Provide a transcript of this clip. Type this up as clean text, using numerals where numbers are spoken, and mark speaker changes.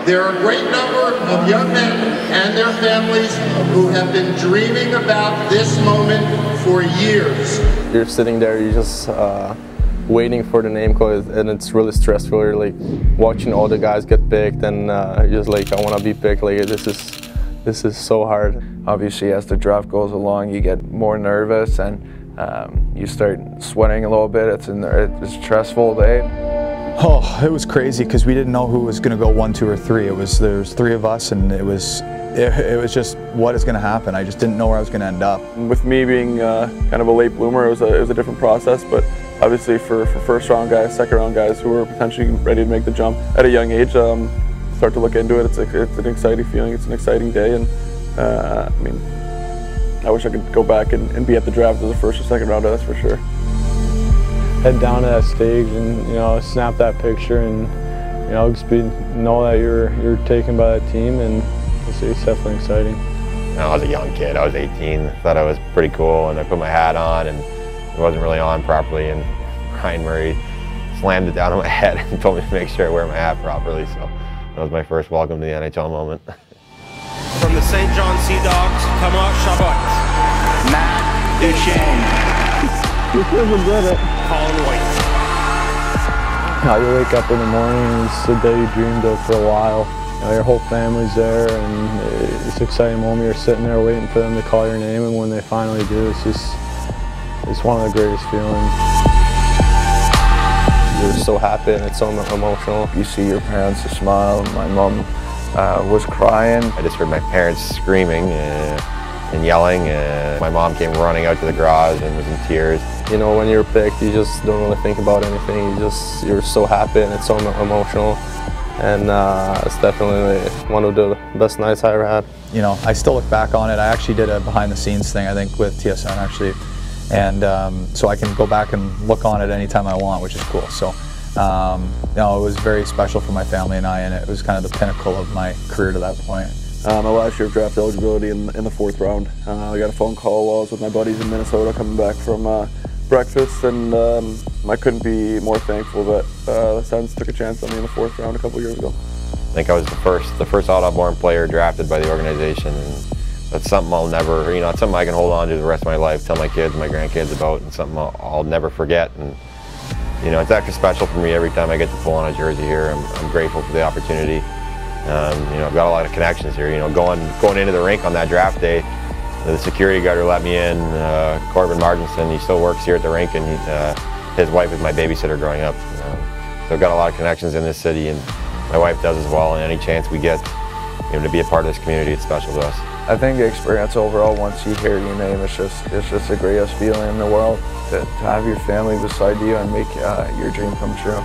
Speaker 1: There are a great number of young men and their families who have been dreaming about this moment for years.
Speaker 2: You're sitting there, you're just waiting for the name call, and it's really stressful. You're like watching all the guys get picked, and you're just like, I want to be picked. Like this is so hard.
Speaker 3: Obviously, as the draft goes along, you get more nervous and you start sweating a little bit. It's a stressful day.
Speaker 4: Oh, it was crazy because we didn't know who was going to go 1, 2, or 3. There's 3 of us, and it was just what is going to happen. I just didn't know where I was going to end up.
Speaker 5: With me being kind of a late bloomer, it was a different process, but obviously for first round guys, second round guys who were potentially ready to make the jump at a young age, start to look into it. It's an exciting feeling. It's an exciting day, and I mean, I wish I could go back and be at the draft as a first or second rounder. That's for sure.
Speaker 6: Head down to that stage and snap that picture, and just know that you're taken by that team, and it's definitely exciting.
Speaker 7: I was a young kid. I was 18. Thought I was pretty cool, and I put my hat on, and it wasn't really on properly. And Ryan Murray slammed it down on my head and told me to make sure I wear my hat properly. So that was my first welcome to the NHL moment.
Speaker 8: From the St. John Sea Dogs, come out, Shabbat. Matt Duchesne.
Speaker 6: This isn't good.
Speaker 8: Colin White.
Speaker 6: You wake up in the morning and it's the day you dreamed of for a while. Your whole family's there, and it's an exciting moment. You're sitting there waiting for them to call your name, and when they finally do, it's one of the greatest feelings.
Speaker 2: You're so happy and it's so emotional.
Speaker 3: You see your parents smile. My mom was crying.
Speaker 7: I just heard my parents screaming and yelling. My mom came running out to the garage and was in tears.
Speaker 2: When you're picked, you just don't really think about anything. You're so happy and it's so emotional. And it's definitely one of the best nights I ever had.
Speaker 4: I still look back on it. I actually did a behind-the-scenes thing, I think, with TSN actually, and so I can go back and look on it anytime I want, which is cool. So, it was very special for my family and I, and it was kind of the pinnacle of my career to that point.
Speaker 5: My last year of draft eligibility in the 4th round. I got a phone call while I was with my buddies in Minnesota coming back from breakfast, and I couldn't be more thankful that the Sens took a chance on me in the 4th round a couple years ago.
Speaker 7: I think I was the first Ottawa-born player drafted by the organization, and that's something I'll never, it's something I can hold on to the rest of my life, tell my kids, my grandkids about, and something I'll never forget. And it's extra special for me every time I get to pull on a jersey here. I'm grateful for the opportunity. I've got a lot of connections here. Going into the rink on that draft day, the security guard who let me in, Corbin Martinson, he still works here at the rink, and his wife is my babysitter growing up. So I've got a lot of connections in this city, and my wife does as well. And any chance we get to be a part of this community, it's special to us.
Speaker 3: I think the experience overall, once you hear your name, it's just the greatest feeling in the world to have your family beside you and make your dream come true.